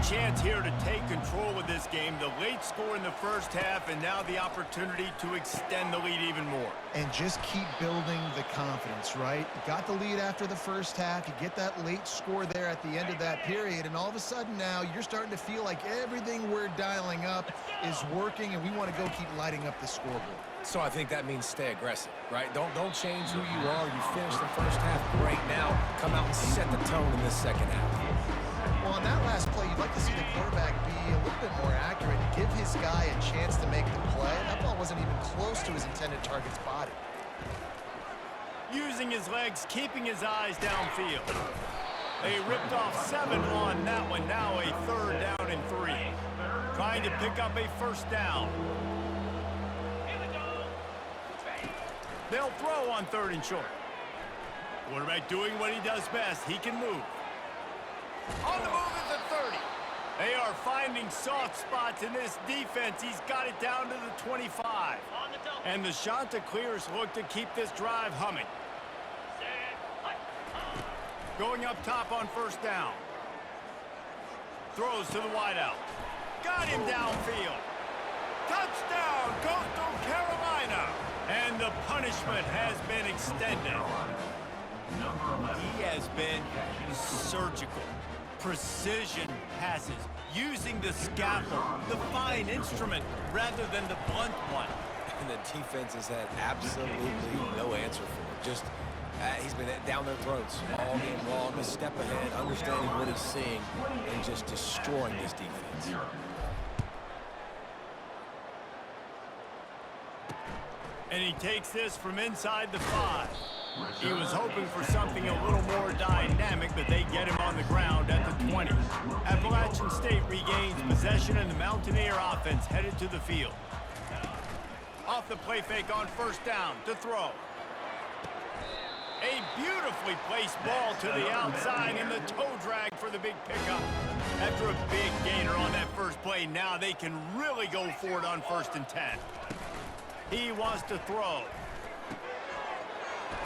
chance here to take control of this game. The late score in the first half, and now the opportunity to extend the lead even more. And just keep building the confidence, right? You got the lead after the first half. You get that late score there at the end of that period, and all of a sudden now you're starting to feel like everything we're dialing up is working, and we want to go keep lighting up the scoreboard. So I think that means stay aggressive, right? Don't change who you are. You finished the first half great. Now come out and set the tone in this second half. Well, on that last play, you'd like to see the quarterback be a little bit more accurate, give his guy a chance to make the play. That ball wasn't even close to his intended target's body. Using his legs, keeping his eyes downfield. They ripped off 7 on that one. Now a 3rd down and 3. Trying to pick up a first down. They'll throw on 3rd and short. Quarterback doing what he does best. He can move. On the move at the 30. They are finding soft spots in this defense. He's got it down to the 25. And the Chanticleers look to keep this drive humming. Going up top on first down. Throws to the wideout. Got him downfield. Touchdown, Coastal Carolina. And the punishment has been extended. He has been surgical. Precision passes, using the scalpel, the fine instrument, rather than the blunt one. And the defense has had absolutely no answer for it. Just, he's been down their throats all game long, a step ahead, understanding what he's seeing, and just destroying this defense. And he takes this from inside the 5. He was hoping for something a little more dynamic, but they get him on the ground at the 20. Appalachian State regains possession, and the Mountaineer offense headed to the field. Off the play fake on first down to throw. A beautifully placed ball to the outside, and the toe drag for the big pickup. After a big gainer on that first play, now they can really go for it on 1st and 10. He wants to throw.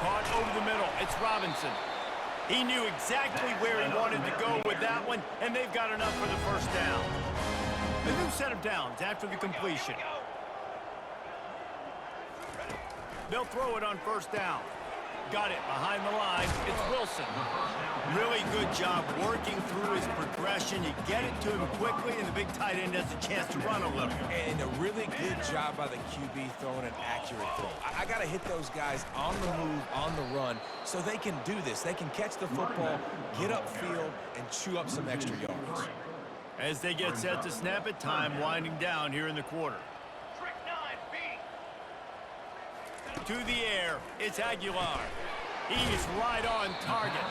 Caught over the middle. It's Robinson. He knew exactly where he wanted to go with that one, and they've got enough for the first down. A new set of downs after the completion. They'll throw it on first down. Got it behind the line. It's Wilson. Really good job working through his progression. You get it to him quickly, and the big tight end has a chance to run a little. And a really good job by the QB throwing an accurate throw. I got to hit those guys on the move, on the run, so they can do this. They can catch the football, get upfield, and chew up some extra yards. As they get set to snap it, time winding down here in the quarter. To the air, it's Aguilar. He's right on target.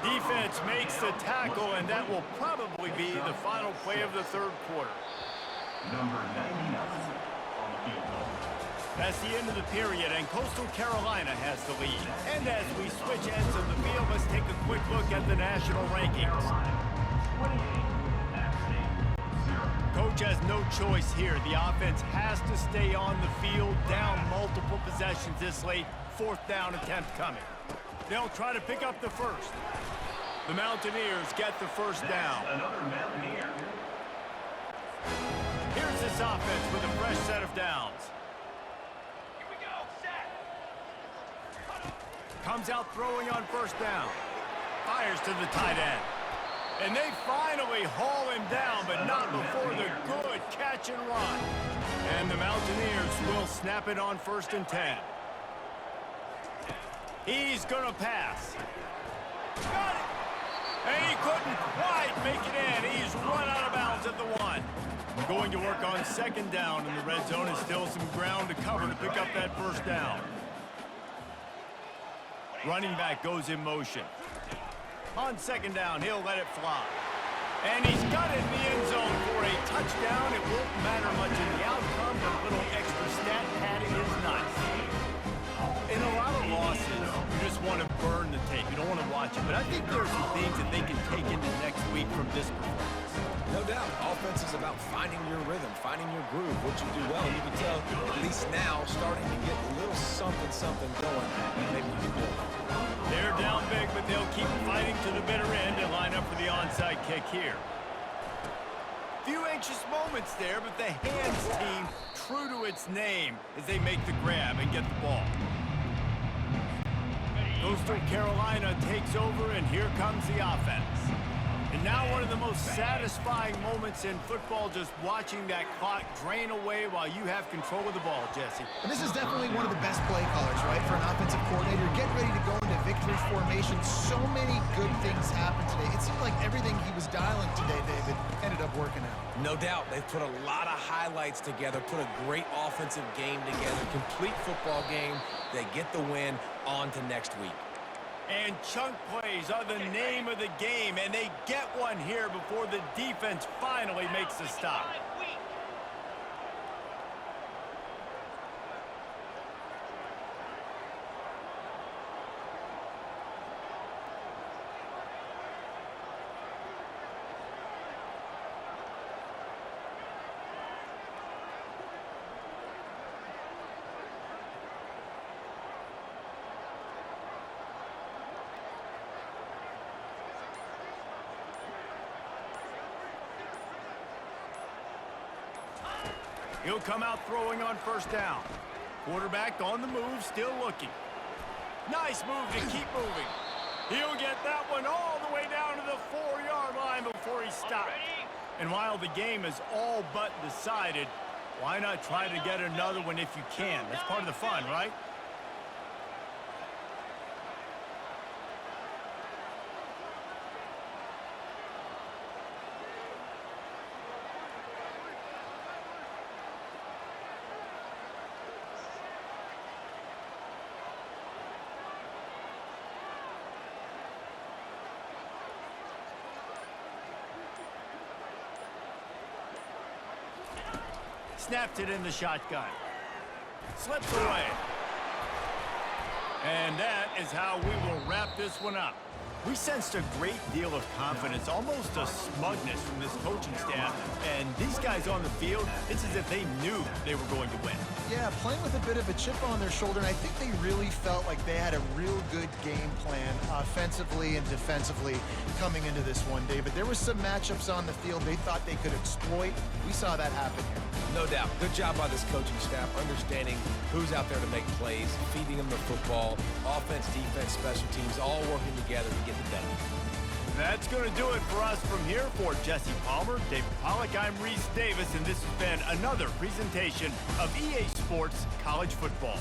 Defense makes the tackle, and that will probably be the final play of the 3rd quarter. That's the end of the period, and Coastal Carolina has the lead. And as we switch ends of the field, let's take a quick look at the national rankings. Coach has no choice here. The offense has to stay on the field, down multiple possessions this late. 4th down attempt coming. They'll try to pick up the first. The Mountaineers get the first down. Here's this offense with a fresh set of downs. Comes out throwing on first down. Fires to the tight end. And they finally haul him down, but not before the good catch and run. And the Mountaineers will snap it on 1st and 10. He's going to pass. Got it! And he couldn't quite make it in. He's run out of bounds at the 1. Going to work on 2nd down in the red zone, and still some ground to cover to pick up that first down. Running back goes in motion. On 2nd down, he'll let it fly. And he's got it in the end zone for a touchdown. It won't matter much in the outcome, but a little extra stat padding is nice. In a lot of losses, you just want to burn the tape. You don't want to watch it. But I think there are some things that they can take into next week from this performance. No doubt. Offense is about finding your rhythm, finding your groove, what you do well. And you can tell, at least now, starting to get a little something going. And maybe you can build on. They're down big, but they'll keep fighting to the bitter end and line up for the onside kick here. Few anxious moments there, but the hands team true to its name as they make the grab and get the ball. Coastal Carolina takes over, and here comes the offense. And now one of the most satisfying moments in football, just watching that clock drain away while you have control of the ball, Jesse. And this is definitely one of the best play callers, right, for an offensive coordinator. Getting ready to go into victory formation. So many good things happened today. It seemed like everything he was dialing today, David, ended up working out. No doubt. They've put a lot of highlights together, put a great offensive game together, complete football game. They get the win. On to next week. And chunk plays are the name of the game, and they get one here before the defense finally makes the stop. He'll come out throwing on first down. Quarterback on the move, still looking. Nice move to keep moving. He'll get that one all the way down to the 4-yard line before he stops. And while the game is all but decided, why not try to get another one if you can? That's part of the fun, right? Snapped it in the shotgun. Slips away. And that is how we will wrap this one up. We sensed a great deal of confidence, almost a smugness from this coaching staff. And these guys on the field, it's as if they knew they were going to win. Yeah, playing with a bit of a chip on their shoulder, and I think they really felt like they had a real good game plan offensively and defensively coming into this one, David. There were some matchups on the field they thought they could exploit. We saw that happen here. No doubt. Good job by this coaching staff, understanding who's out there to make plays, feeding them the football, offense, defense, special teams, all working together to get the W. That's going to do it for us from here. For Jesse Palmer, David Pollack, I'm Reese Davis, and this has been another presentation of EA Sports College Football.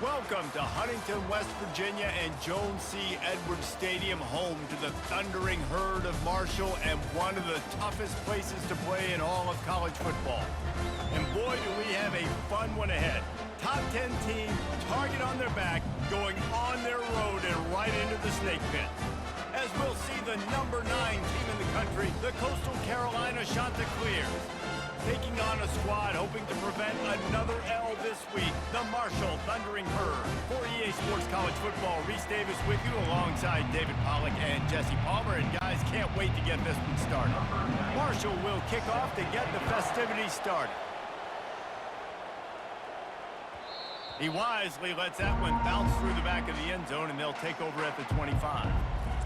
Welcome to Huntington, West Virginia and Jones C. Edwards Stadium, home to the thundering herd of Marshall and one of the toughest places to play in all of college football. And boy, do we have a fun one ahead. Top 10 team, target on their back, going on their road and right into the snake pit. As we'll see the number 9 team in the country, the Coastal Carolina Chanticleers, taking on a squad hoping to prevent another L this week, the Marshall Thundering Herd. For EA Sports College Football, Reese Davis with you alongside David Pollack and Jesse Palmer. And guys, can't wait to get this one started. Marshall will kick off to get the festivities started. He wisely lets that one bounce through the back of the end zone, and they'll take over at the 25.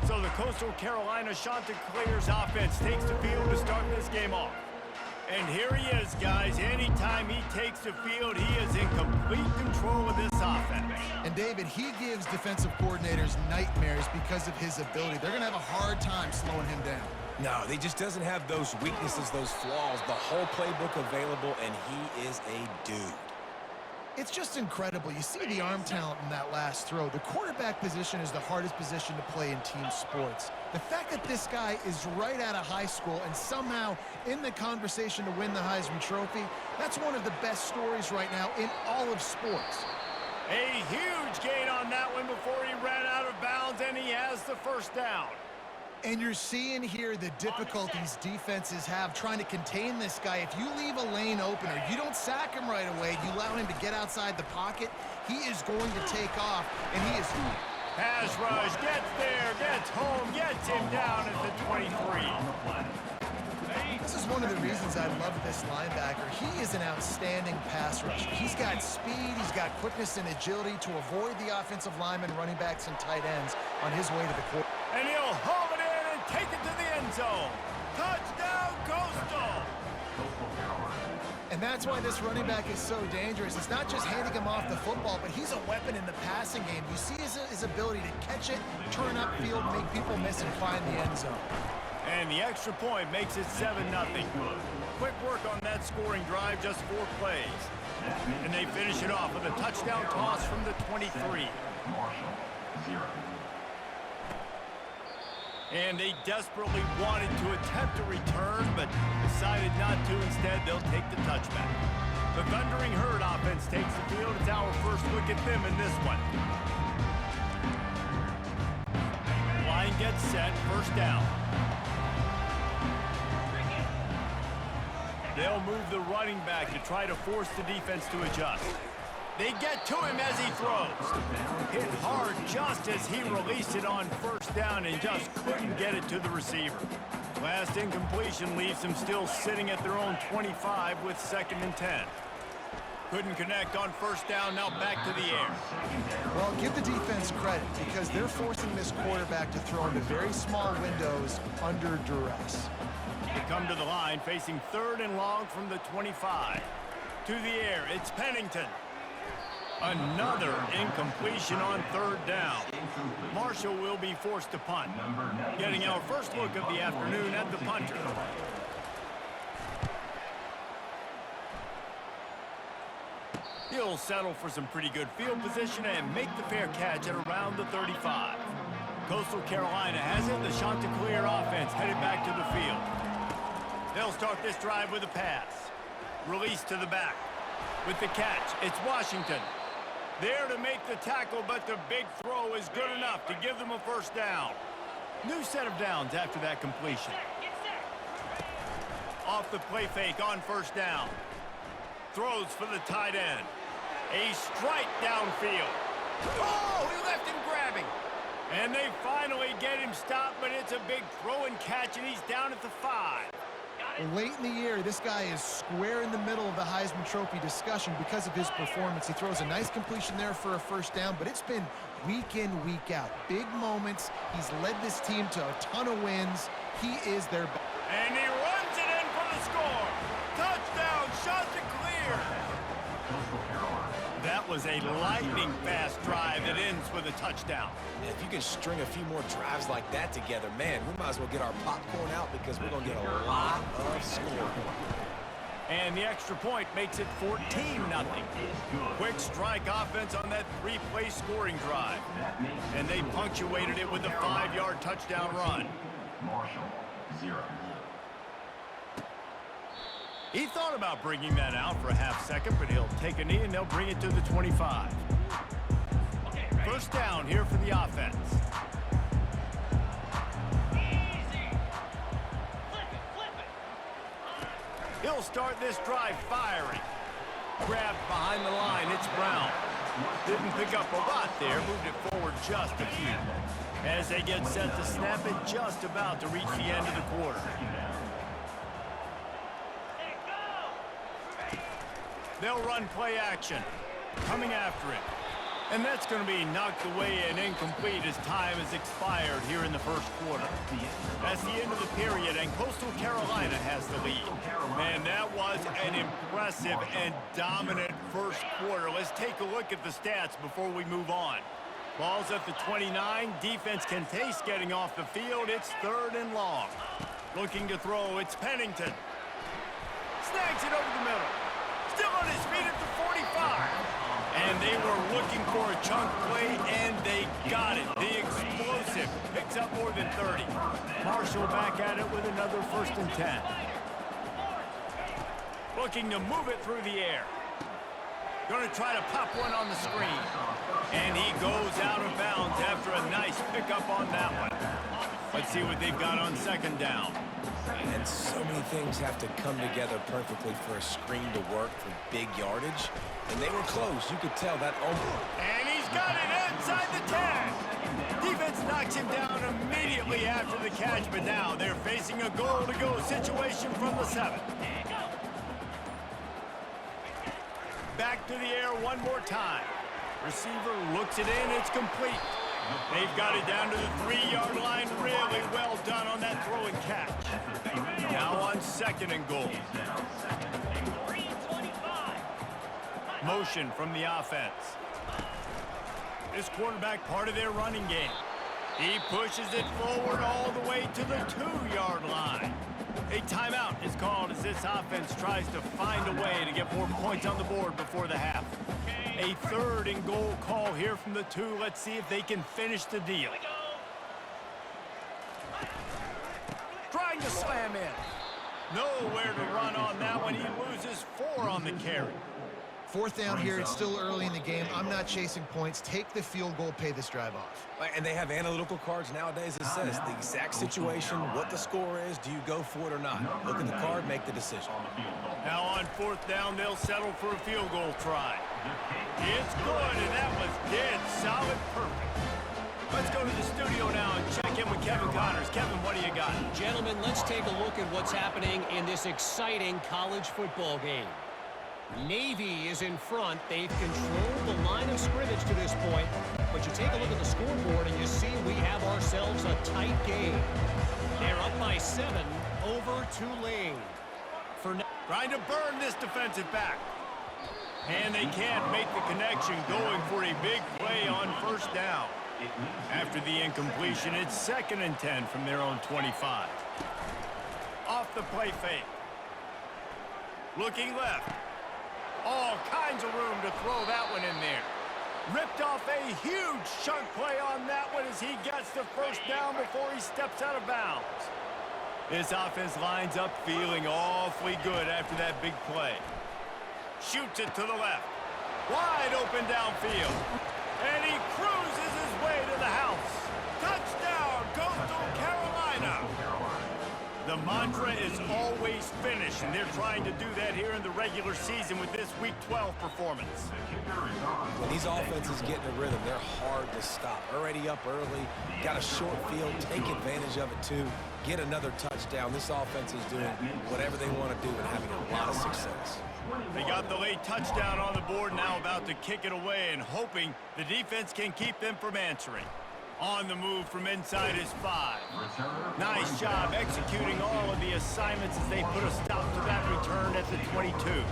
So the Coastal Carolina Chanticleers offense takes the field to start this game off. And here he is, guys. Anytime he takes the field, he is in complete control of this offense. And David, he gives defensive coordinators nightmares because of his ability. They're going to have a hard time slowing him down. No, he just doesn't have those weaknesses, those flaws, the whole playbook available, and he is a dude. It's just incredible. You see the arm talent in that last throw. The quarterback position is the hardest position to play in team sports. The fact that this guy is right out of high school and somehow in the conversation to win the Heisman Trophy, that's one of the best stories right now in all of sports. A huge gain on that one before he ran out of bounds, and he has the first down. And you're seeing here the difficulties defenses have trying to contain this guy. If you leave a lane open or you don't sack him right away, you allow him to get outside the pocket, he is going to take off, and he is... Pass rush, gets there, gets home, gets him down at the 23. This is one of the reasons I love this linebacker. He is an outstanding pass rusher. He's got speed, he's got quickness and agility to avoid the offensive linemen, running backs, and tight ends on his way to the court. And he'll home it in and take it to the end zone. Touchdown, Coastal! And that's why this running back is so dangerous. It's not just handing him off the football, but he's a weapon in the passing game. You see his ability to catch it, turn upfield, make people miss, and find the end zone. And the extra point makes it 7-0. Quick work on that scoring drive, just 4 plays. And they finish it off with a touchdown toss from the 23. And they desperately wanted to attempt a return, but decided not to. Instead, they'll take the touchback. The Thundering Herd offense takes the field. It's our first look at them in this one. Line gets set, first down. They'll move the running back to try to force the defense to adjust. They get to him as he throws. Hit hard just as he released it on first down and just couldn't get it to the receiver. Last incompletion leaves them still sitting at their own 25 with 2nd and 10. Couldn't connect on first down, now back to the air. Well, give the defense credit because they're forcing this quarterback to throw into very small windows under duress. They come to the line facing 3rd and long from the 25. To the air, it's Pennington. Another incompletion on 3rd down. Marshall will be forced to punt. Getting our first look of the afternoon at the punter. He'll settle for some pretty good field position and make the fair catch at around the 35. Coastal Carolina has it. The Chanticleers offense headed back to the field. They'll start this drive with a pass. Release to the back. With the catch, it's Washington. There to make the tackle, but the big throw is good enough to give them a first down. New set of downs after that completion. Off the play fake on first down. Throws for the tight end. A strike downfield. Oh, he left him grabbing. And they finally get him stopped, but it's a big throw and catch, and he's down at the 5. Late in the year, this guy is square in the middle of the Heisman Trophy discussion because of his performance. He throws a nice completion there for a first down, but it's been week in, week out. Big moments. He's led this team to a ton of wins. He is their best. And he runs it in for the score. Touchdown, Chanticleers. That was a lightning-fast drive that ends with a touchdown. And if you can string a few more drives like that together, man, we might as well get our popcorn out because we're going to get a lot of scoring. And the extra point makes it 14-0. Quick strike offense on that 3-play scoring drive. And they punctuated it with a 5-yard touchdown run. Marshall, 0. He thought about bringing that out for a half second, but he'll take a knee and they'll bring it to the 25. First down here for the offense. He'll start this drive firing. Grabbed behind the line, it's Brown. Didn't pick up a lot there, moved it forward just a few. As they get set to snap it, just about to reach the end of the quarter. They'll run play action. Coming after it. And that's going to be knocked away and incomplete as time has expired here in the first quarter. That's the end of the period, and Coastal Carolina has the lead. Man, that was an impressive and dominant first quarter. Let's take a look at the stats before we move on. Ball's at the 29. Defense can taste getting off the field. It's 3rd and long. Looking to throw, it's Pennington. Snags it over the middle. Still on his feet at the 45. And they were looking for a chunk play, and they got it. The explosive picks up more than 30. Marshall back at it with another 1st and 10. Looking to move it through the air. Going to try to pop one on the screen. And he goes out of bounds after a nice pickup on that one. Let's see what they've got on 2nd down. And so many things have to come together perfectly for a screen to work for big yardage. And they were close. You could tell that almost. And he's got it inside the 10. Defense knocks him down immediately after the catch, but now they're facing a goal-to-go situation from the 7. Back to the air one more time. Receiver looks it in. It's complete. They've got it down to the 3-yard line. Really well done on that throw and catch. Now on 2nd and goal. Motion from the offense. This quarterback part of their running game. He pushes it forward all the way to the 2-yard line. A timeout is called as this offense tries to find a way to get more points on the board before the half. A 3rd and goal call here from the 2. Let's see if they can finish the deal. Trying to slam in. Nowhere to run on that one. He loses 4 on the carry. 4th down here. It's still early in the game. I'm not chasing points. Take the field goal, pay this drive off. And they have analytical cards nowadays that says the exact situation, what the score is, do you go for it or not? Look at the card, make the decision. Now on 4th down, they'll settle for a field goal try. It's good, and that was dead solid perfect. Let's go to the studio now and check in with Kevin Connors. Kevin, what do you got? Gentlemen, let's take a look at what's happening in this exciting college football game. Navy is in front. They've controlled the line of scrimmage to this point. But you take a look at the scoreboard and you see we have ourselves a tight game. They're up by 7 over Tulane. Trying to burn this defensive back. And they can't make the connection, going for a big play on 1st down. After the incompletion, it's 2nd and 10 from their own 25. Off the play fake. Looking left. All kinds of room to throw that one in there. Ripped off a huge chunk play on that one as he gets the 1st down before he steps out of bounds. This offense lines up feeling awfully good after that big play. Shoots it to the left. Wide open downfield. And he cruises his way to the house. Touchdown, Coastal Carolina. The mantra is always finish, and they're trying to do that here in the regular season with this Week 12 performance. When these offenses get in a rhythm, they're hard to stop. Already up early, got a short field, take advantage of it too, get another touchdown. This offense is doing whatever they want to do and having a lot of success. They got the late touchdown on the board, now about to kick it away and hoping the defense can keep them from answering. On the move from inside his 5. Nice job executing all of the assignments as they put a stop to that return at the 22.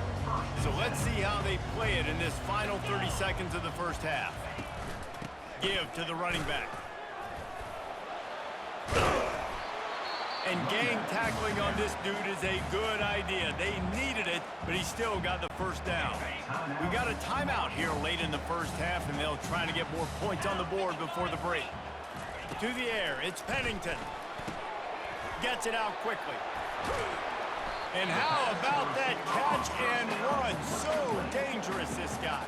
So let's see how they play it in this final 30 seconds of the 1st half. Give to the running back. And gang tackling on this dude is a good idea. They needed it, but he still got the 1st down. We got a timeout here late in the 1st half, and they'll try to get more points on the board before the break. To the air, it's Pennington. Gets it out quickly. And how about that catch and run? So dangerous, this guy.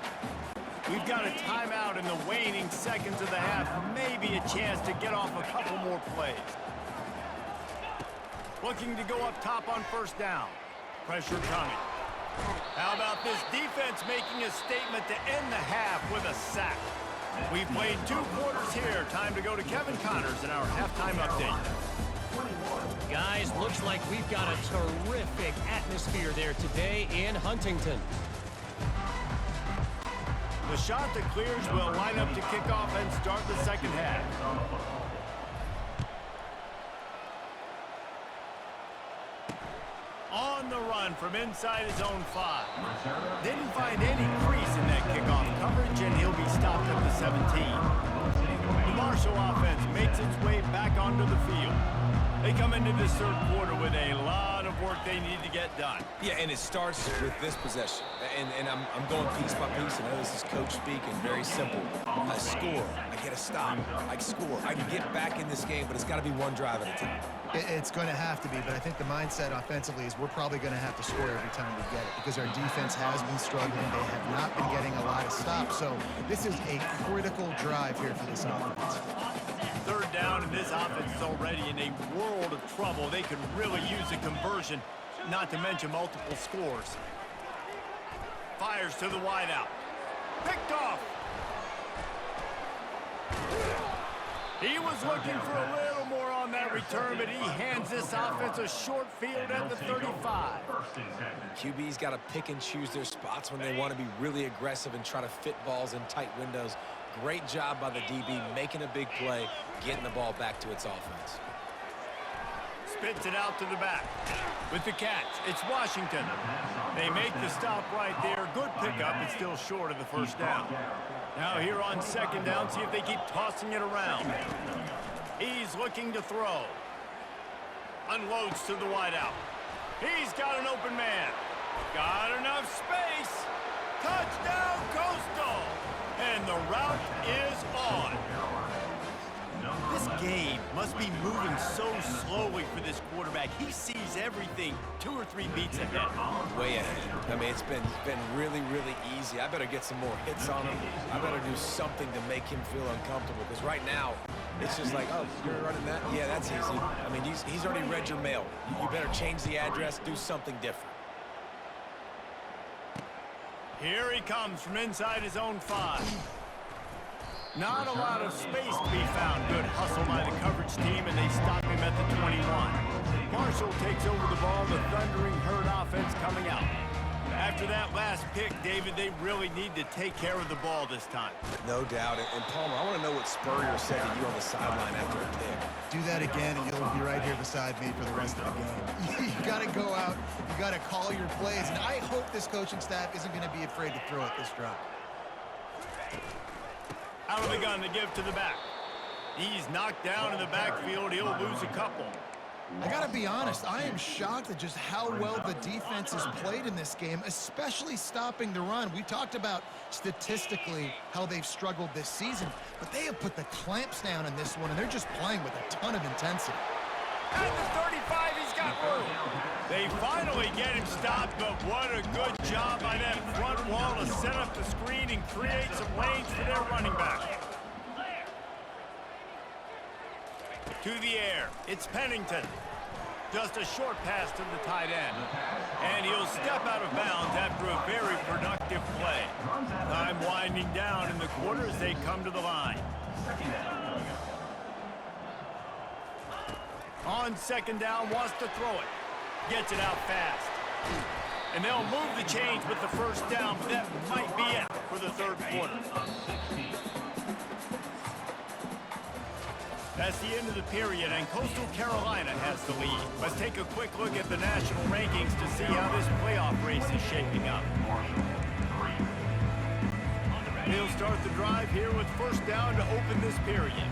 We've got a timeout in the waning seconds of the half. Maybe a chance to get off a couple more plays. Looking to go up top on 1st down. Pressure coming. How about this defense making a statement to end the half with a sack? We've played 2 quarters here. Time to go to Kevin Connors in our halftime update. Guys, looks like we've got a terrific atmosphere there today in Huntington. The Chanticleers will line up to kick off and start the 2nd half. On the run from inside his own 5. Didn't find any crease in that kickoff coverage, and he'll be stopped at the 17. The Marshall offense makes its way back onto the field. They come into this 3rd quarter with a lot of of work they need to get done. Yeah, and it starts with this possession. And I'm going piece by piece. I know this is coach speak and very simple. I score. I get a stop. I score. I can get back in this game, but it's got to be one drive at a time. It's going to have to be, but I think the mindset offensively is we're probably going to have to score every time we get it because our defense has been struggling. They have not been getting a lot of stops. So this is a critical drive here for this offense. Third down, and this offense is already in a world of trouble. They could really use a conversion, not to mention multiple scores. Fires to the wideout. Picked off. He was looking for a little more on that return, but he hands this offense a short field at the 35. QB's got to pick and choose their spots when they want to be really aggressive and try to fit balls in tight windows. Great job by the DB making a big play, getting the ball back to its offense. Spits it out to the back. With the catch, it's Washington. They make the stop right there. Good pickup, but still short of the first down. Now here on second down, see if they keep tossing it around. He's looking to throw. Unloads to the wideout. He's got an open man. Got enough space. Touchdown, Coastal. And the route is on. This game must be moving so slowly for this quarterback. He sees everything 2 or 3 beats ahead. Way ahead. I mean, it's been really, really easy. I better get some more hits on him. I better do something to make him feel uncomfortable because right now, it's just like, oh, you're running that? Yeah, that's easy. I mean, he's already read your mail. You better change the address, do something different. Here he comes from inside his own 5. Not a lot of space to be found. Good hustle by the coverage team, and they stop him at the 21. Marshall takes over the ball. The Thundering Herd offense coming out. After that last pick, David, they really need to take care of the ball this time. No doubt. And Palmer, I want to know what Spurrier said to you on the sideline after a pick. Do that again, and you'll be right here beside me for the rest of the game. You got to go out. You got to call your plays, and I hope this coaching staff isn't going to be afraid to throw it this drive. Out of the gun to give to the back. He's knocked down in the backfield. He'll lose a couple. I got to be honest, I am shocked at just how well the defense has played in this game, especially stopping the run. We talked about statistically how they've struggled this season, but they have put the clamps down in this one, and they're just playing with a ton of intensity. At the 35, he's got room. They finally get him stopped, but what a good job by that front wall to set up the screen and create some lanes for their running back. To the air, it's Pennington. Just a short pass to the tight end. And he'll step out of bounds after a very productive play. Time winding down in the quarter as they come to the line. On second down, wants to throw it. Gets it out fast. And they'll move the chains with the first down, but that might be it for the third quarter. That's the end of the period, and Coastal Carolina has the lead. Let's take a quick look at the national rankings to see how this playoff race is shaping up. He'll start the drive here with first down to open this period.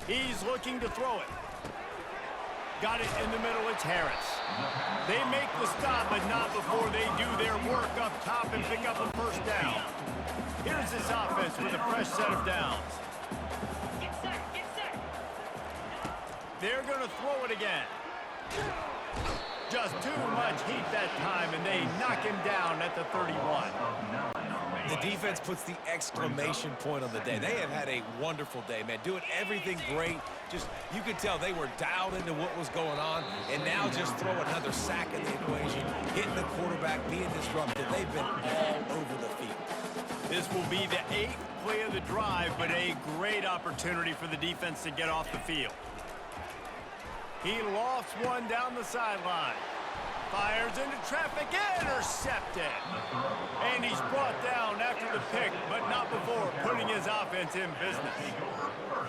He's looking to throw it. Got it in the middle, it's Harris. They make the stop, but not before they do their work up top and pick up a first down. Here's this offense with a fresh set of downs. They're going to throw it again. Just too much heat that time, and they knock him down at the 31. The defense puts the exclamation point on the day. They have had a wonderful day, man. Doing everything great. Just, you could tell they were dialed into what was going on, and now just throw another sack in the equation, hitting the quarterback, being disrupted. They've been all over the field. This will be the 8th play of the drive, but a great opportunity for the defense to get off the field. He lofts one down the sideline. Fires into traffic, intercepted. And he's brought down after the pick, but not before putting his offense in business.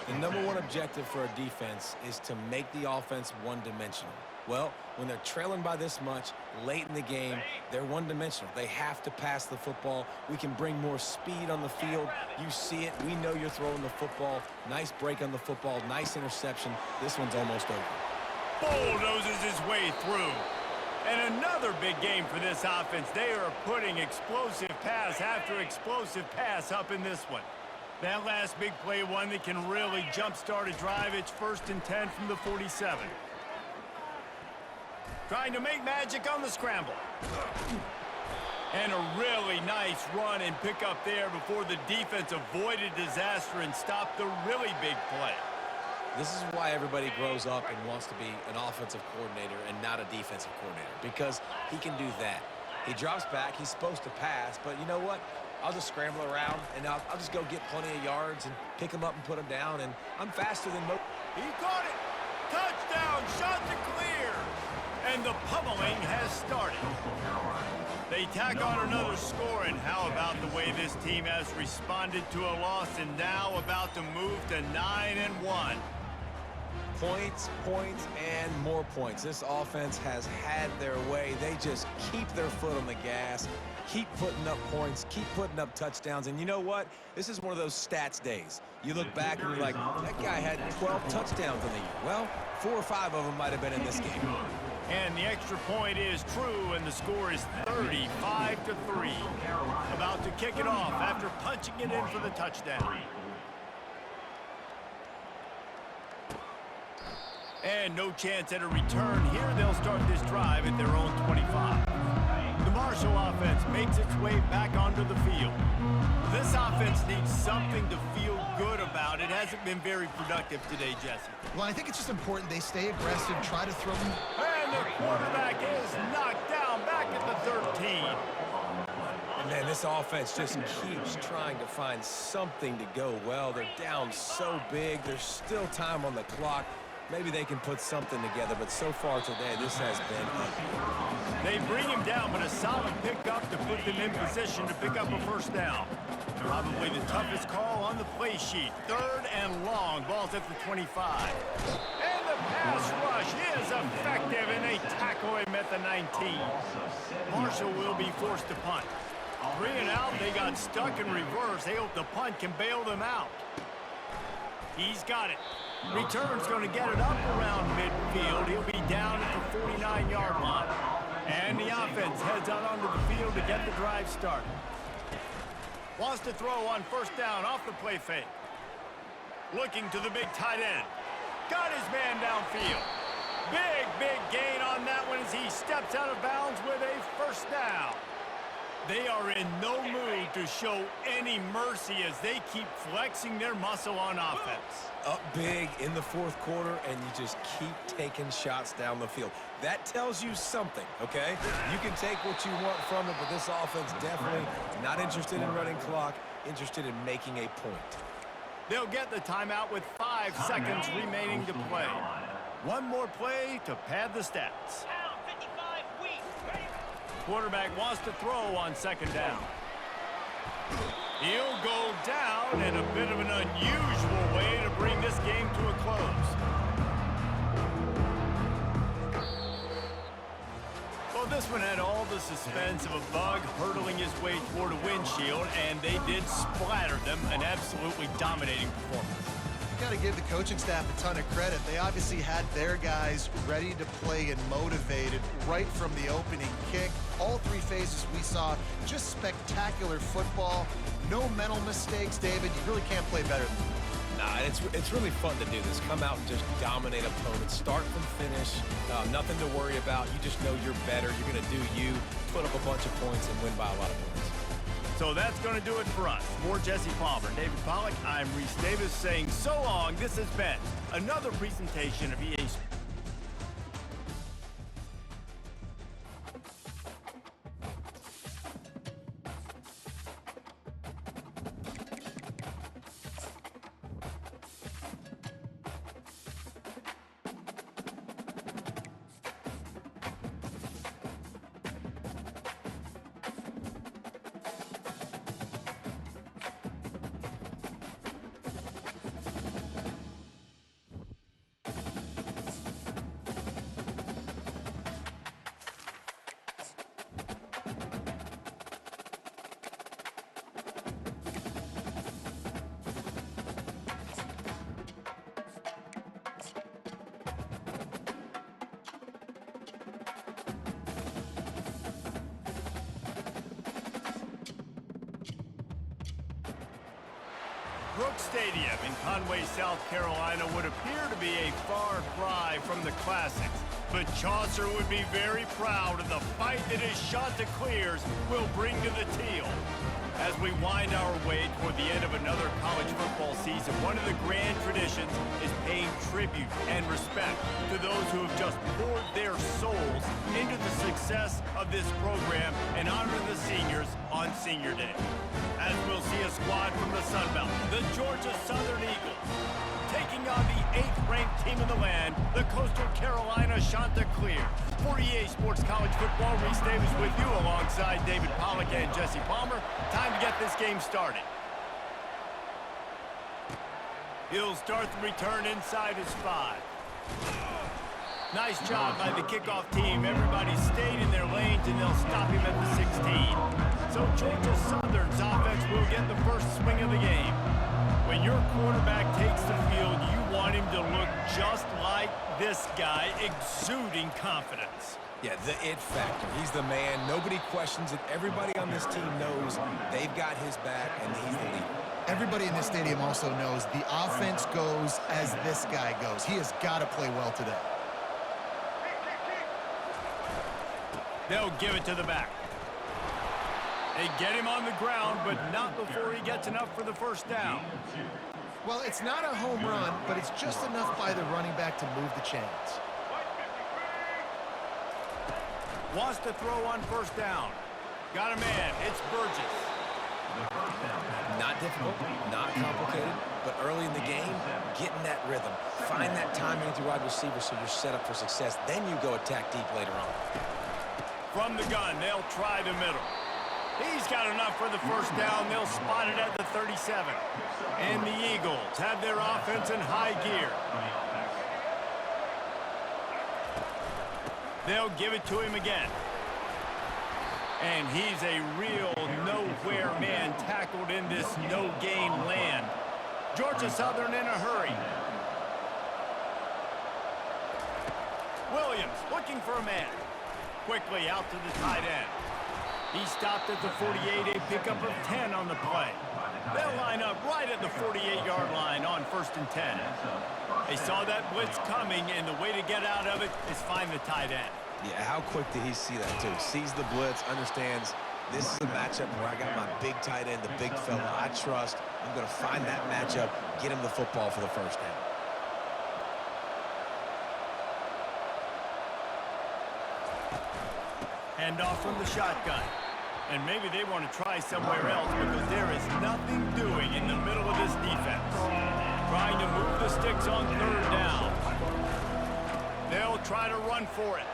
The number one objective for a defense is to make the offense one-dimensional. Well, when they're trailing by this much, late in the game, they're one-dimensional. They have to pass the football. We can bring more speed on the field. You see it. We know you're throwing the football. Nice break on the football. Nice interception. This one's almost over. bulldozes his way through. And another big game for this offense. They are putting explosive pass after explosive pass up in this one. That last big play, one that can really jumpstart a drive. It's 1st and 10 from the 47. Trying to make magic on the scramble. And a really nice run and pick up there before the defense avoided disaster and stopped the really big play. This is why everybody grows up and wants to be an offensive coordinator and not a defensive coordinator, because he can do that. He drops back, he's supposed to pass, but you know what? I'll just scramble around, and I'll just go get plenty of yards and pick him up and put him down, and I'm faster than most. He caught it! Touchdown, Chanticleers! And the pummeling has started. They tack on another score, and how about the way this team has responded to a loss and now about to move to 9-1. Points, points, and more points. This offense has had their way. They just keep their foot on the gas, keep putting up points, keep putting up touchdowns. And you know what? This is one of those stats days. You look back and you're like, that guy had 12 touchdowns in the year. Well, 4 or 5 of them might have been in this game. And the extra point is true, and the score is 35-3. About to kick it off after punching it in for the touchdown. And no chance at a return here. They'll start this drive at their own 25. The Marshall offense makes its way back onto the field. This offense needs something to feel good about. It hasn't been very productive today, Jesse. Well, I think it's just important they stay aggressive, try to throw them. And the quarterback is knocked down back at the 13. And man, this offense just keeps trying to find something to go well. They're down so big. There's still time on the clock. Maybe they can put something together, but so far today, this has been ugly. They bring him down, but a solid pickup to put them in position to pick up a first down. Probably the toughest call on the play sheet. 3rd and long. Ball's at the 25. And the pass rush is effective, and they tackle him at the 19. Marshall will be forced to punt. 3 and out. They got stuck in reverse. They hope the punt can bail them out. He's got it. Return's going to get it up around midfield. He'll be down at the 49-yard line. And the offense heads out onto the field to get the drive started. Wants to throw on first down off the play fake. Looking to the big tight end. Got his man downfield. Big gain on that one as he steps out of bounds with a first down. They are in no mood to show any mercy as they keep flexing their muscle on offense. Up big in the 4th quarter, and you just keep taking shots down the field. That tells you something, okay? You can take what you want from it, but this offense definitely not interested in running clock, interested in making a point. They'll get the timeout with 5 seconds remaining to play. One more play to pad the stats. Quarterback wants to throw on 2nd down. He'll go down in a bit of an unusual way to bring this game to a close. Well, this one had all the suspense of a bug hurtling his way toward a windshield, and they did splatter them. An absolutely dominating performance. Got to give the coaching staff a ton of credit. They obviously had their guys ready to play and motivated right from the opening kick. All 3 phases we saw, just spectacular football. No mental mistakes, David. You really can't play better than that. Nah, it's really fun to do this. Come out and just dominate opponents. Start from finish. Nothing to worry about. You just know you're better. You're going to do you, put up a bunch of points, and win by a lot of points. So that's going to do it for us. For Jesse Palmer, David Pollack, I'm Reese Davis saying so long. This has been another presentation of EA Sports. Brooks Stadium in Conway, South Carolina would appear to be a far cry from the classics, but Chaucer would be very proud of the fight that his Chanticleers will bring to the teal. As we wind our way toward the end of another college football season, one of the grand traditions is paying tribute and respect to those who have just poured their souls into the success of this program and honor the seniors on Senior Day. As we'll see a squad from the Sun Belt, the Georgia Southern Eagles, taking on the 8th-ranked team in the land, the Coastal Carolina Chanticleers. For EA Sports College Football, Reese Davis with you alongside David Pollack and Jesse Palmer. Time to get this game started. He'll start the return inside his 5. Nice job by the kickoff team. Everybody stayed in their lanes, and they'll stop him at the 16. So Georgia Southern's offense will get the first swing of the game. When your quarterback takes the field, you want him to look just like this guy, exuding confidence. Yeah, the it factor. He's the man. Nobody questions it. Everybody on this team knows they've got his back, and he's the leader. Everybody in this stadium also knows the offense goes as this guy goes. He has got to play well today. They'll give it to the back. They get him on the ground, but not before he gets enough for the first down. Well, it's not a home run, but it's just enough by the running back to move the chains. Wants to throw on first down. Got a man. It's Burgess. Not difficult, not complicated, but early in the game, get in that rhythm. Find that timing with your wide receiver so you're set up for success. Then you go attack deep later on. From the gun, they'll try the middle. He's got enough for the first down. They'll spot it at the 37. And the Eagles have their offense in high gear. They'll give it to him again. And he's a real nowhere man tackled in this no-gain land. Georgia Southern in a hurry. Williams looking for a man. Quickly out to the tight end. He stopped at the 48, a pickup of 10 on the play. They'll line up right at the 48-yard line on 1st and 10. They saw that blitz coming, and the way to get out of it is find the tight end. Yeah, how quick did he see that, too? Sees the blitz, understands this is a matchup where I got my big tight end, the big fella I trust. I'm going to find that matchup, get him the football for the first down. Hand off from the shotgun. And maybe they want to try somewhere else because there is nothing doing in the middle of this defense. Trying to move the sticks on 3rd down. They'll try to run for it.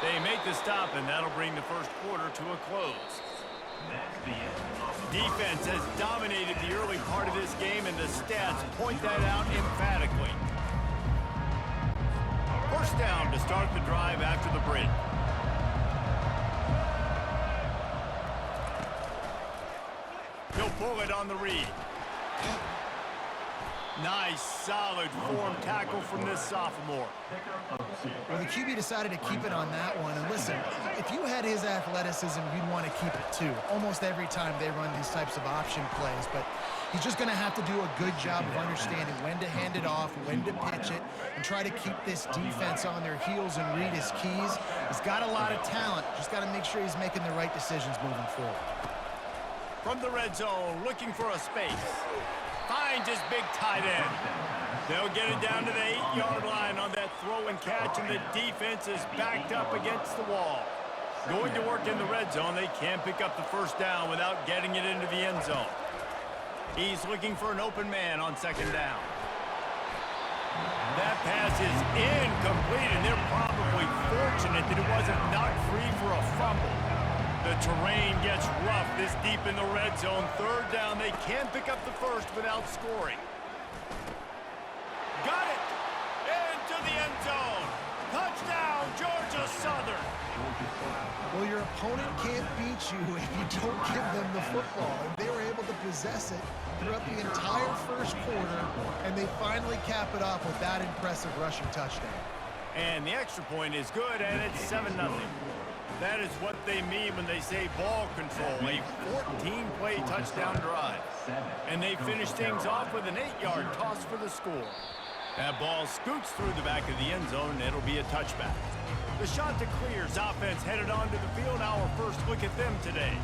They make the stop, and that'll bring the first quarter to a close. Defense has dominated the early part of this game, and the stats point that out emphatically. First down to start the drive after the break. He'll pull it on the read. Nice, solid form tackle from this sophomore. Well, the QB decided to keep it on that one. And listen, if you had his athleticism, you'd want to keep it too. Almost every time they run these types of option plays. But he's just going to have to do a good job of understanding when to hand it off, when to pitch it, and try to keep this defense on their heels and read his keys. He's got a lot of talent. Just got to make sure he's making the right decisions moving forward. From the red zone, looking for a space. Finds his big tight end. They'll get it down to the 8-yard line on that throw and catch, and the defense is backed up against the wall. Going to work in the red zone, they can't pick up the first down without getting it into the end zone. He's looking for an open man on 2nd down. That pass is incomplete, and they're probably fortunate that it wasn't knocked free for a fumble. The terrain gets rough this deep in the red zone. 3rd down, they can't pick up the first without scoring. Got it! Into the end zone. Touchdown, Georgia Southern. Well, your opponent can't beat you if you don't give them the football. And they were able to possess it throughout the entire first quarter, and they finally cap it off with that impressive rushing touchdown. And the extra point is good, and it's 7-0. That is what they mean when they say ball control, a 14-play touchdown drive. And they finish things off with an 8-yard toss for the score. That ball scoots through the back of the end zone, and it'll be a touchback. The Chanticleers offense headed onto the field. Our first look at them today.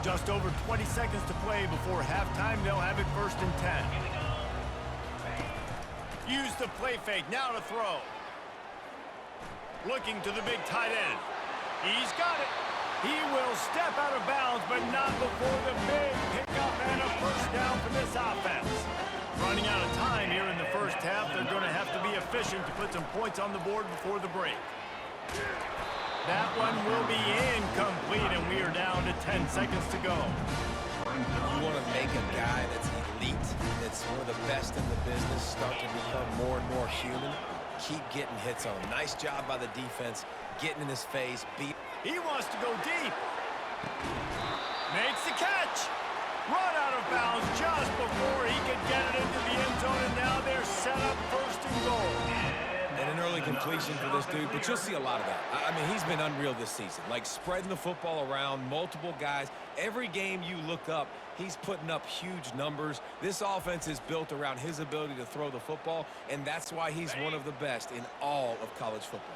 Just over 20 seconds to play before halftime. They'll have it 1st and 10. Use the play fake, now to throw. Looking to the big tight end. He's got it. He will step out of bounds, but not before the big pickup and a first down for this offense. Running out of time here in the first half. They're going to have to be efficient to put some points on the board before the break. That one will be incomplete, and we are down to 10 seconds to go. You want to make a guy that's elite, that's one of the best in the business, start to become more and more human. Keep getting hits on him. Nice job by the defense, getting in his face. He wants to go deep. Makes the catch. Run out of bounds just before he could get it into the end zone, and now they're set up 1st and goal. And an early completion for this dude, but you'll see a lot of that. I mean, he's been unreal this season. Like, spreading the football around, multiple guys. Every game you look up, he's putting up huge numbers. This offense is built around his ability to throw the football, and that's why he's one of the best in all of college football.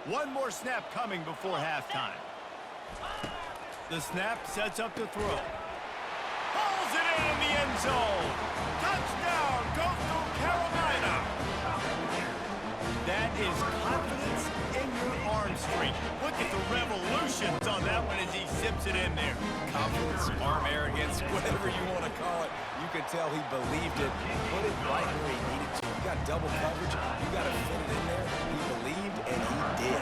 One more snap coming before halftime. The snap sets up the throw. Pulls it in the end zone. Touchdown, Coastal Carolina. That is confidence in your arm strength. Look at the revolutions on that one as he zips it in there. Confidence, arm arrogance, whatever you want to call it. You could tell he believed it. Put it right where he needed to. You got double coverage. You got to fit it in there. He believed, and he did.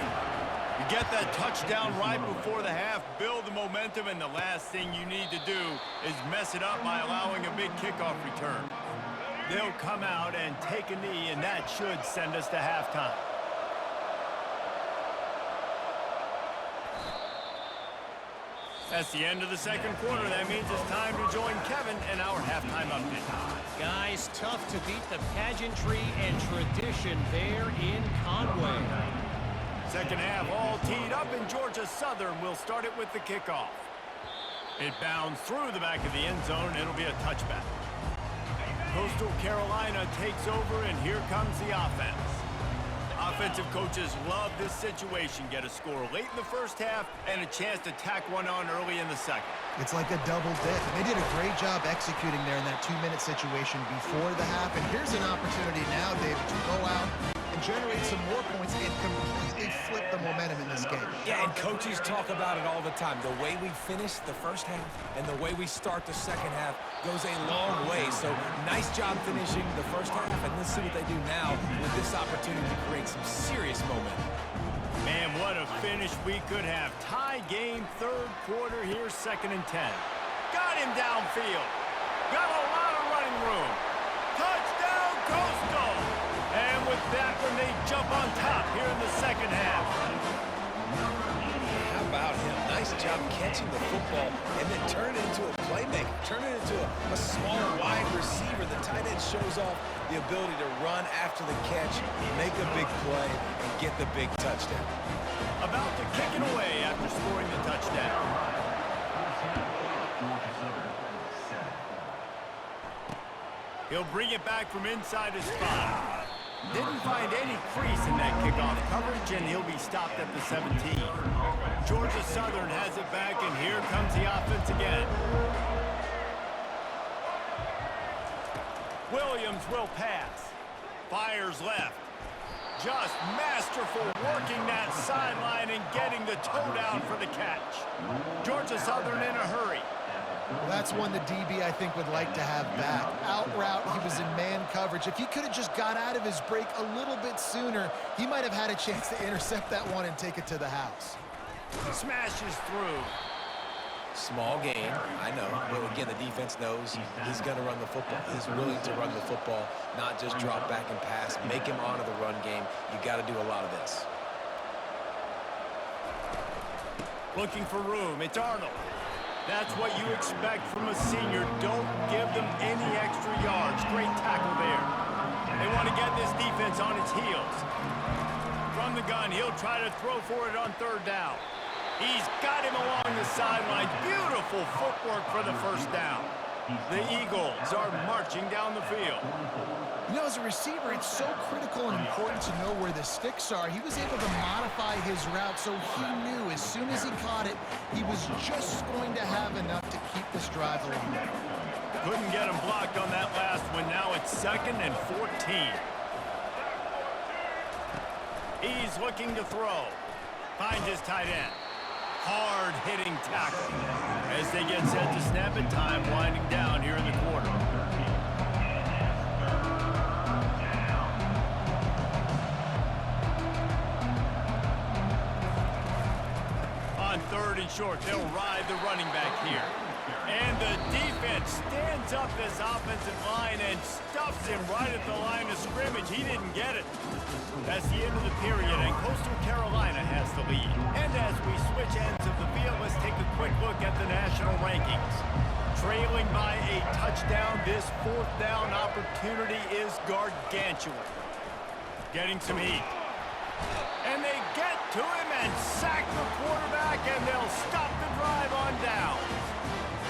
You get that touchdown right before the half, build the momentum, and the last thing you need to do is mess it up by allowing a big kickoff return. They'll come out and take a knee, and that should send us to halftime. That's the end of the second quarter. That means it's time to join Kevin and our halftime update. Guys, tough to beat the pageantry and tradition there in Conway. Second half all teed up, and Georgia Southern will start it with the kickoff. It bounds through the back of the end zone. It'll be a touchback. Coastal Carolina takes over, and here comes the offense. Offensive coaches love this situation. Get a score late in the first half and a chance to tack one on early in the second. It's like a double dip. They did a great job executing there in that 2-minute situation before the half. And here's an opportunity now, David, to go out and generate some more points and completely flip the momentum in this game. Yeah, and coaches talk about it all the time. The way we finish the first half and the way we start the second half goes a long way. So nice job finishing the first half, and let's see what they do now with this opportunity to create some serious momentum. Man, what a finish we could have. Tie game, third quarter here, 2nd and 10. Got him downfield. Got a lot of running room. Touchdown, Coastal! And with that one, they jump on top here in the second half. How about him? Nice job catching the football and then turn it into a playmaker. Turn it into a small wide receiver. The tight end shows off the ability to run after the catch, make a big play, and get the big touchdown. About to kick it away after scoring the touchdown. He'll bring it back from inside his spot. Didn't find any crease in that kickoff coverage, and he'll be stopped at the 17. Georgia Southern has it back, and here comes the offense again. Williams will pass. Fires left. Just masterful working that sideline and getting the toe down for the catch. Georgia Southern in a hurry. Well, that's one the DB, I think, would like to have back. Out route, he was in man coverage. If he could have just got out of his break a little bit sooner, he might have had a chance to intercept that one and take it to the house. Smashes through. Small game, I know. But again, the defense knows he's going to run the football. He's willing to run the football, not just drop back and pass. Make him honor the run game. You got to do a lot of this. Looking for room. It's Arnold. That's what you expect from a senior. Don't give them any extra yards. Great tackle there. They want to get this defense on its heels. From the gun, he'll try to throw for it on third down. He's got him along the sideline. Beautiful footwork for the first down. The Eagles are marching down the field. You know, as a receiver, it's so critical and important to know where the sticks are. He was able to modify his route, so he knew as soon as he caught it, he was just going to have enough to keep this drive alive. Couldn't get him blocked on that last one. Now it's 2nd and 14. He's looking to throw. Finds his tight end. Hard-hitting tackle. As they get set to snap it, time winding down here in the quarter. On 3rd and short, they'll ride the running back here. And the defense stands up this offensive line and stuffs him right at the line of scrimmage. He didn't get it. That's the end of the period, and Coastal Carolina has the lead. And as we switch ends of the field, let's take a quick look at the national rankings. Trailing by a touchdown, this 4th down opportunity is gargantuan. Getting some heat. And they get to him and sack the quarterback, and they'll stop the drive on down.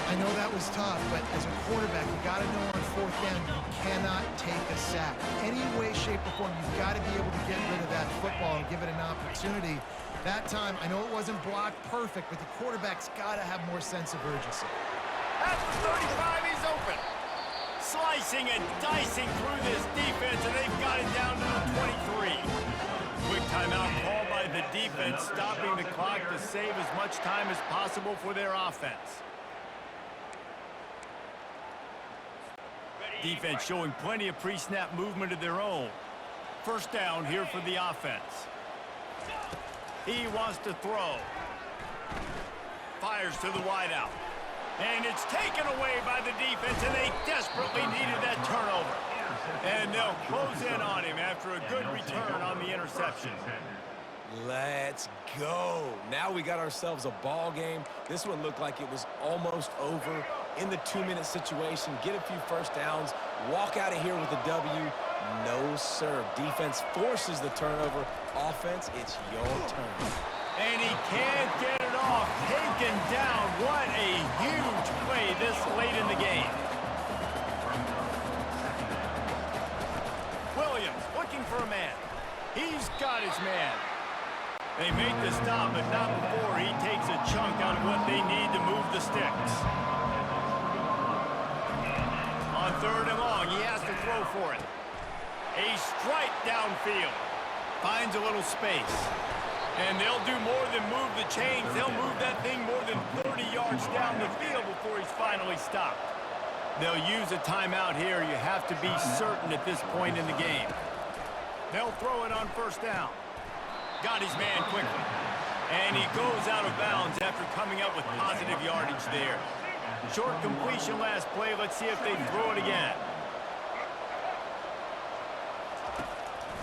I know that was tough, but as a quarterback, you got to know on 4th down, you cannot take a sack. Any way, shape, or form, you've got to be able to get rid of that football and give it an opportunity. That time, I know it wasn't blocked perfect, but the quarterback's got to have more sense of urgency. At the 35, he's open. Slicing and dicing through this defense, and they've got it down to the 23. Quick timeout called by the defense, stopping the clock to save as much time as possible for their offense. Defense showing plenty of pre-snap movement of their own. 1st down here for the offense. He wants to throw. Fires to the wideout. And it's taken away by the defense, and they desperately needed that turnover. And they'll close in on him after a good return on the interception. Let's go. Now we got ourselves a ball game. This one looked like it was almost over. In the 2-minute situation, get a few first downs, walk out of here with a W. No, sir. Defense forces the turnover. Offense, it's your turn. And he can't get it off. Taken down. What a huge play this late in the game. Williams looking for a man. He's got his man. They make the stop, but not before he takes a chunk out of what they need to move the sticks. On 3rd and long, he has to throw for it. A strike downfield. Finds a little space. And they'll do more than move the chains. They'll move that thing more than 30 yards down the field before he's finally stopped. They'll use a timeout here. You have to be certain at this point in the game. They'll throw it on 1st down. Got his man quickly. And he goes out of bounds after coming up with positive yardage there. Short completion last play. Let's see if they throw it again.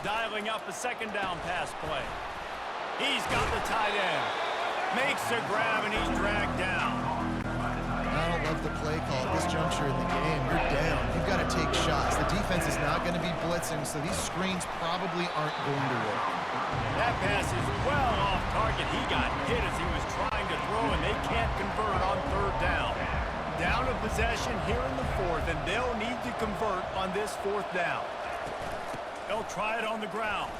Dialing up a 2nd down pass play. He's got the tight end. Makes a grab, and he's dragged down. I don't love the play call at this juncture in the game. You're down. You've got to take shots. The defense is not going to be blitzing, so these screens probably aren't going to work. That pass is well off target. He got hit as he was trying to throw, and they can't convert on 3rd down. Down a possession here in the 4th, and they'll need to convert on this 4th down. They'll try it on the ground.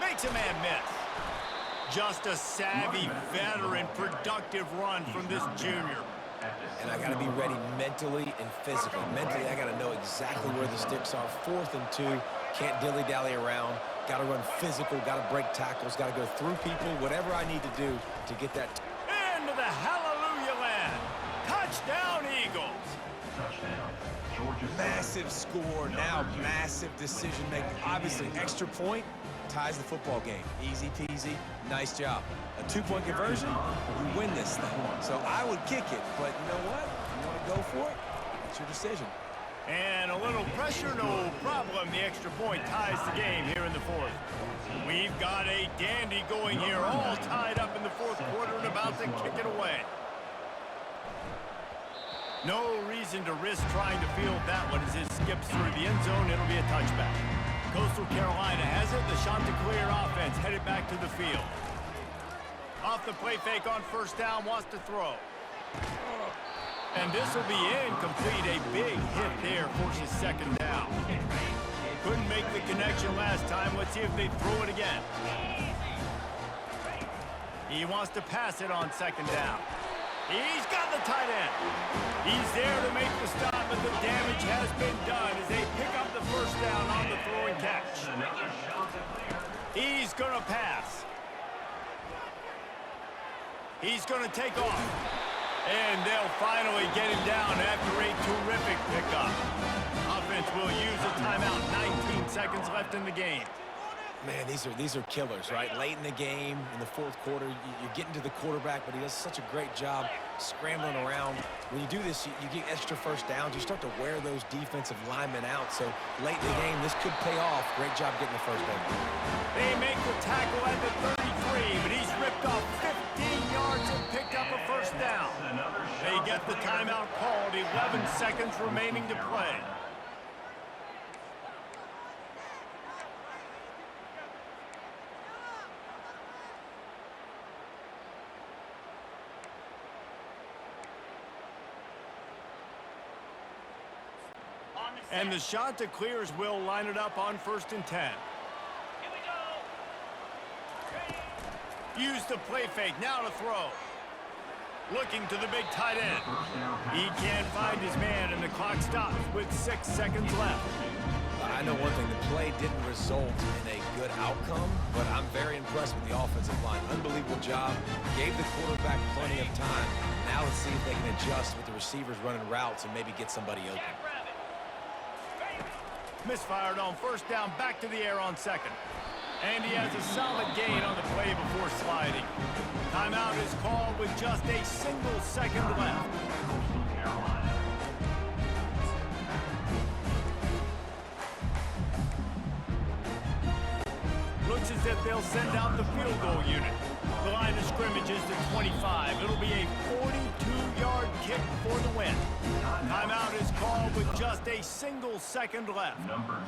Makes a man miss. Just a savvy, veteran, productive run from this junior. And I got to be ready mentally and physically. Mentally, I got to know exactly where the sticks are. 4th and 2. Can't dilly-dally around. Got to run physical. Got to break tackles. Got to go through people. Whatever I need to do to get that. Into the hallelujah land. Touchdown, Eagles. Massive score. Now massive decision-making. Obviously, extra point ties the football game. Easy peasy. Nice job. A 2-point conversion, you win this thing. So I would kick it, but you know what? If you want to go for it, it's your decision. And a little pressure, no problem. The extra point ties the game here in the 4th. We've got a dandy going here, all tied up in the 4th quarter and about to kick it away. No reason to risk trying to field that one as it skips through the end zone. It'll be a touchback. Coastal Carolina has it. The Chanticleer offense headed back to the field. Off the play fake on first down, wants to throw. And this will be incomplete. A big hit there, forces second down. Couldn't make the connection last time. Let's see if they throw it again. He wants to pass it on second down. He's got the tight end. He's there to make the stop, but the damage has been done as they pick up the first down on the throw and catch. He's going to pass. He's going to take off. And they'll finally get him down after a terrific pickup. Offense will use a timeout. 19 seconds left in the game. Man, these are killers, right? Late in the game, in the fourth quarter, you're getting to the quarterback, but he does such a great job scrambling around. When you do this, you get extra first downs. You start to wear those defensive linemen out. So late in the game, this could pay off. Great job getting the first down. They make the tackle at the 33, but he's ripped off 15 yards and picked up a first down. They get the timeout called. 11 seconds remaining to play. And the Chanticleers will line it up on 1st and 10. Use the play fake, now to throw. Looking to the big tight end. He can't find his man, and the clock stops with 6 seconds left. I know one thing, the play didn't result in a good outcome, but I'm very impressed with the offensive line. Unbelievable job. Gave the quarterback plenty of time. Now let's see if they can adjust with the receivers running routes and maybe get somebody open. Misfired on first down, back to the air on second. And he has a solid gain on the play before sliding. Timeout is called with just a single second left. Looks as if they'll send out the field goal unit. The line of scrimmage is the 25. It'll be a 42-yard kick for the win. Timeout is called with just a single second left.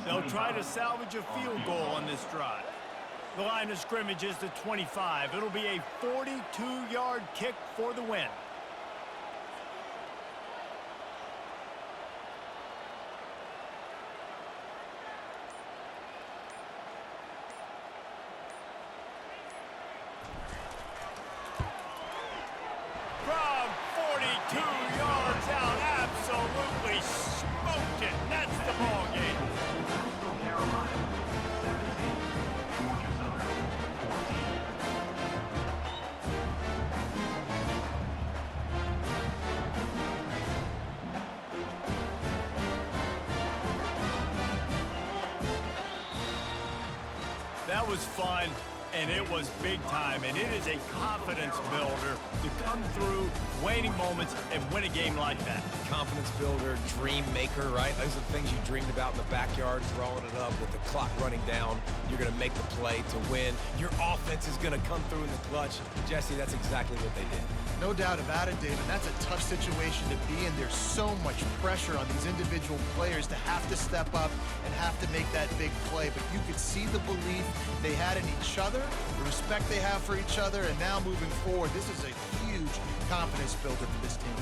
They'll try to salvage a field goal on this drive. The line of scrimmage is the 25. It'll be a 42-yard kick for the win. From 42 yards out, absolutely smoked it. That's the ball game. That was fun, and it was big time, and it is a confidence builder to come through waning moments and win a game like that. Confidence builder, dream maker, right? Those are the things you dreamed about in the backyard, throwing it up with the clock running down. You're going to make the play to win. Your offense is going to come through in the clutch. Jesse, that's exactly what they did. No doubt about it, David. That's a tough situation to be in. There's so much pressure on these individual players to have to step up and have to make that big play. But you could see the belief they had in each other, the respect they have for each other, and now moving forward, this is a huge confidence builder for this team.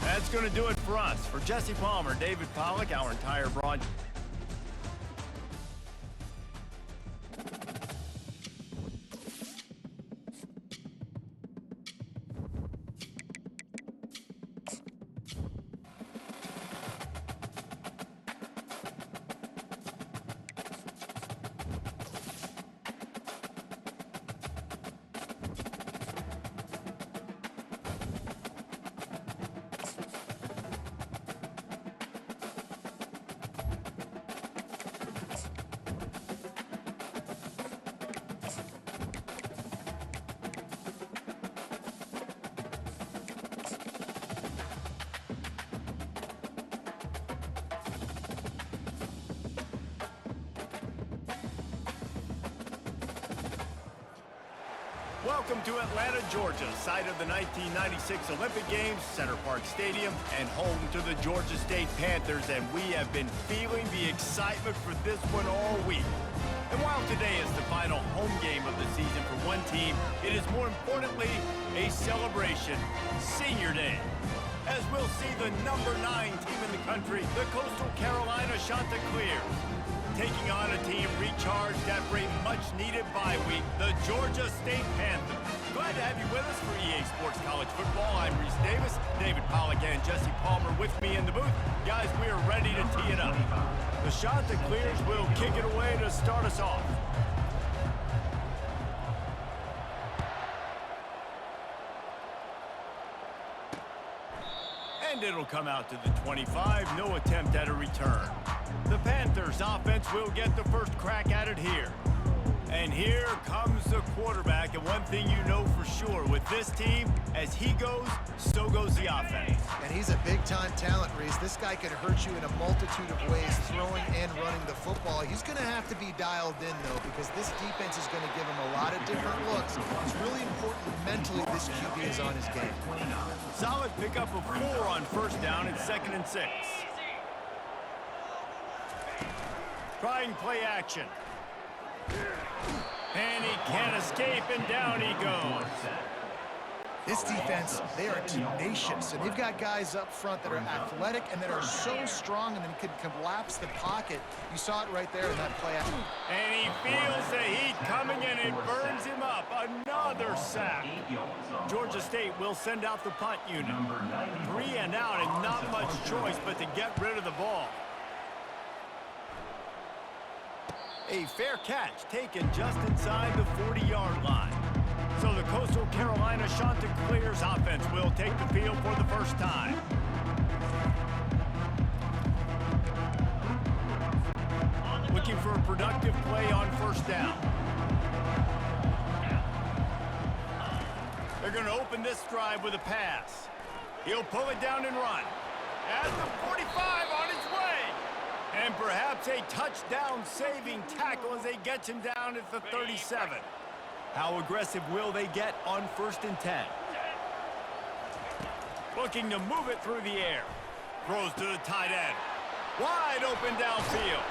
That's going to do it for us. For Jesse Palmer, David Pollack, our entire broad. Welcome to Atlanta, Georgia, site of the 1996 Olympic Games, Center Park Stadium, and home to the Georgia State Panthers, and we have been feeling the excitement for this one all week. And while today is the final home game of the season for one team, it is more importantly a celebration, Senior Day. As we'll see the number 9 team in the country, the Coastal Carolina Chanticleers, taking on a team recharged after a much-needed bye week, the Georgia State Panthers. Glad to have you with us for EA Sports College Football. I'm Reese Davis, David Pollack and Jesse Palmer with me in the booth. Guys, we are ready to tee it up. The Chanticleers will kick it away to start us off. And it'll come out to the 25, no attempt at a return. The Panthers offense will get the first crack at it here. And here comes the quarterback, and one thing you know for sure, with this team, as he goes, so goes the offense. And he's a big-time talent, Reese. This guy can hurt you in a multitude of ways, throwing and running the football. He's going to have to be dialed in, though, because this defense is going to give him a lot of different looks. It's really important mentally this QB is on his game. Solid pickup of 4 on first down and 2nd and 6. Trying play action. And he can't escape, and down he goes. This defense, they are tenacious, and they've got guys up front that are athletic and that are so strong and then can collapse the pocket. You saw it right there in that play. And he feels the heat coming, and it burns him up. Another sack. Georgia State will send out the punt unit. 3 and out, and not much choice but to get rid of the ball. A fair catch taken just inside the 40-yard line. So the Coastal Carolina Chanticleers offense will take the field for the first time. Looking for a productive play on first down. They're going to open this drive with a pass. He'll pull it down and run. At the 45 on his way. And perhaps a touchdown-saving tackle as they get him down at the 37. How aggressive will they get on 1st and 10? Looking to move it through the air. Throws to the tight end. Wide open downfield.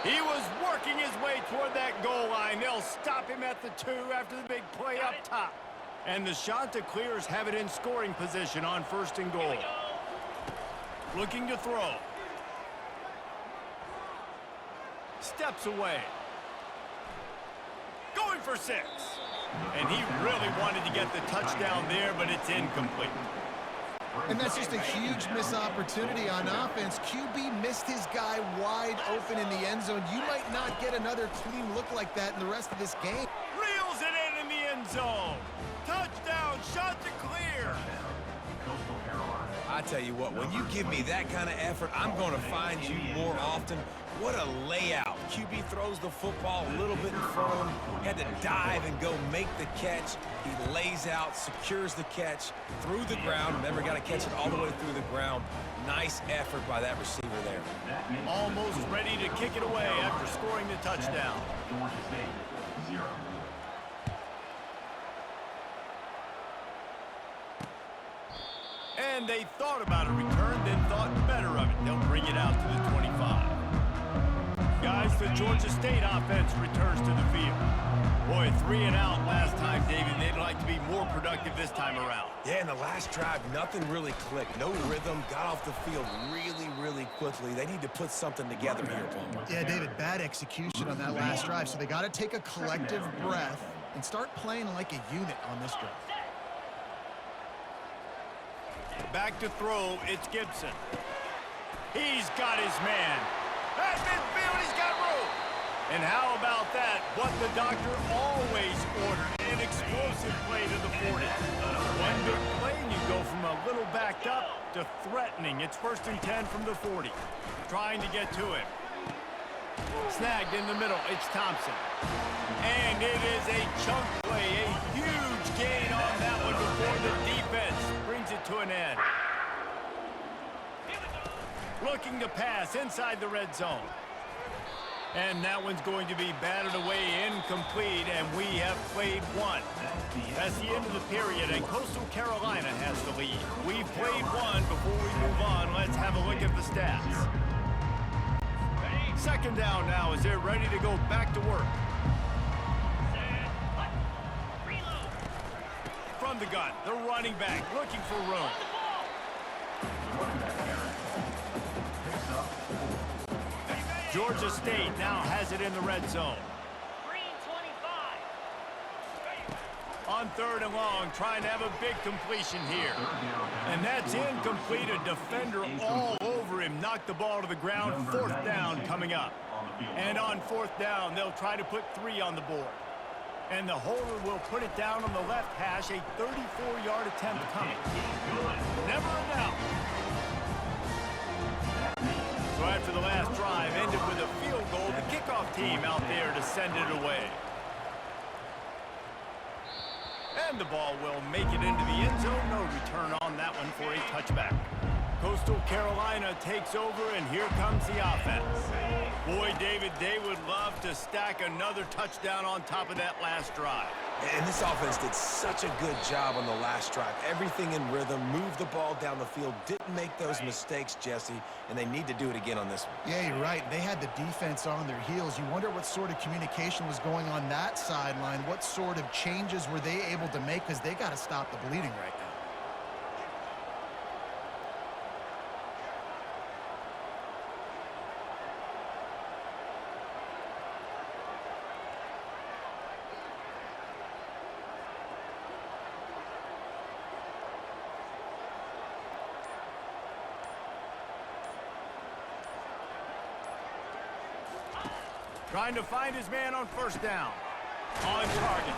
He was working his way toward that goal line. They'll stop him at the 2 after the big play up top. And the Chanticleers have it in scoring position on 1st and goal. Looking to throw. Steps away. Going for 6. And he really wanted to get the touchdown there, but it's incomplete. And that's just a huge missed opportunity on offense. QB missed his guy wide open in the end zone. You might not get another clean look like that in the rest of this game. Reels it in the end zone. Touchdown, Chanticleers. I tell you what, when you give me that kind of effort, I'm going to find you more often. What a layout. QB throws the football a little bit in front of him. Had to dive and go make the catch. He lays out, secures the catch through the ground. Remember, got to catch it all the way through the ground. Nice effort by that receiver there. Almost ready to kick it away after scoring the touchdown. Georgia State, 0. And they thought about a return, then thought better of it. They'll bring it out to the 25. Guys, the Georgia State offense returns to the field. Boy, 3 and out last time, David. They'd like to be more productive this time around. Yeah, in the last drive, nothing really clicked. No rhythm, got off the field really quickly. They need to put something together here, Palmer. Yeah, David, bad execution on that last drive, so they got to take a collective breath and start playing like a unit on this drive. Back to throw, it's Gibson. He's got his man. At midfield, he's got room. And how about that? What the doctor always ordered, an explosive play to the 40. One big play, and you go from a little backed up to threatening. It's 1st and 10 from the 40. Trying to get to him. Snagged in the middle, it's Thompson. And it is a chunk play, a huge gain on that one before the defense brings it to an end. Looking to pass inside the red zone. And that one's going to be batted away incomplete, and we have played one. That's the end of the period, and Coastal Carolina has the lead. We've played one. Before we move on, let's have a look at the stats. Second down now as they're ready to go back to work. From the gun, the running back looking for room. Georgia State now has it in the red zone. On third and long, trying to have a big completion here. And that's incomplete. A defender all over him. Knocked the ball to the ground. Fourth down coming up. And on fourth down, they'll try to put 3 on the board. And the holder will put it down on the left hash. A 34-yard attempt coming. Never in doubt. So after the last drive ended with a field goal, the kickoff team out there to send it away. And the ball will make it into the end zone. No return on that one for a touchback. Coastal Carolina takes over, and here comes the offense. Boy, David, they would love to stack another touchdown on top of that last drive. And this offense did such a good job on the last drive. Everything in rhythm, moved the ball down the field, didn't make those mistakes, Jesse, and they need to do it again on this one. Yeah, you're right. They had the defense on their heels. You wonder what sort of communication was going on that sideline. What sort of changes were they able to make, because they got to stop the bleeding right now. Trying to find his man on first down. On target.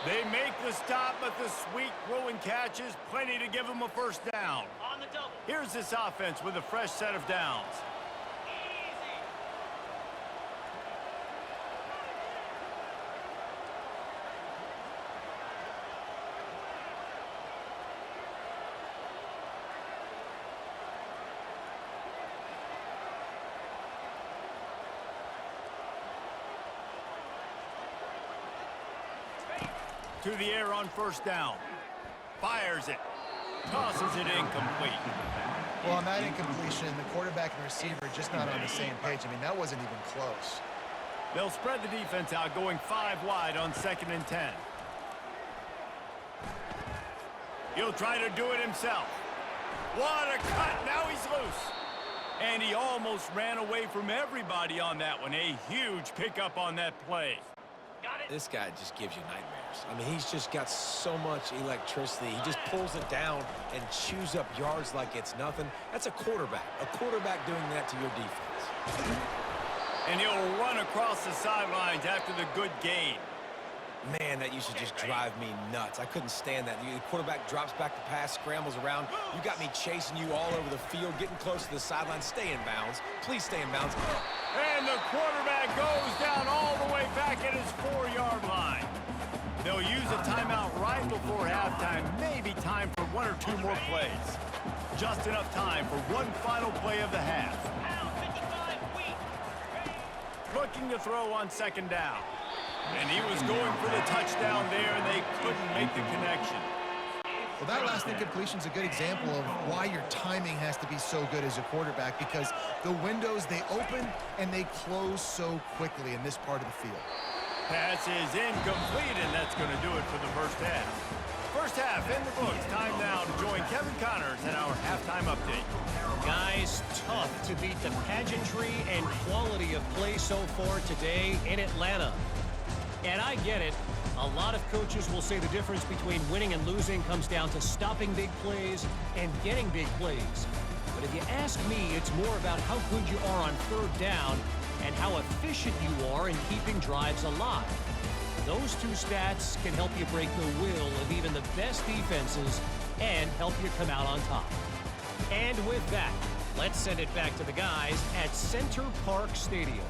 They make the stop, but the sweet throw and catch is plenty to give him a first down. On the double. Here's this offense with a fresh set of downs. To the air on first down. Fires it. Tosses it incomplete. Well, on that incompletion, the quarterback and receiver just not on the same page. I mean, that wasn't even close. They'll spread the defense out, going 5 wide on 2nd and 10. He'll try to do it himself. What a cut. Now he's loose. And he almost ran away from everybody on that one. A huge pickup on that play. This guy just gives you nightmares. I mean, he's just got so much electricity. He just pulls it down and chews up yards like it's nothing. That's a quarterback. A quarterback doing that to your defense. And he'll run across the sidelines after the good gain. Man, that used to just drive me nuts. I couldn't stand that. The quarterback drops back to pass, scrambles around. You got me chasing you all over the field, getting close to the sideline. Stay in bounds. Please stay in bounds. And the quarterback goes down all the way back at his 4-yard line. They'll use a timeout right before halftime. Maybe time for 1 or 2 more plays. Just enough time for one final play of the half. Looking to throw on 2nd down. And he was going for the touchdown there, and they couldn't make the connection. Well, that last incompletion is a good example of why your timing has to be so good as a quarterback, because the windows, they open and they close so quickly in this part of the field. Pass is incomplete, and that's going to do it for the first half. First half in the books. Time now to join Kevin Connors in our halftime update. Guys, tough to beat the pageantry and quality of play so far today in Atlanta. And I get it. A lot of coaches will say the difference between winning and losing comes down to stopping big plays and getting big plays. But if you ask me, it's more about how good you are on 3rd down and how efficient you are in keeping drives alive. Those 2 stats can help you break the will of even the best defenses and help you come out on top. And with that, let's send it back to the guys at Center Park Stadium.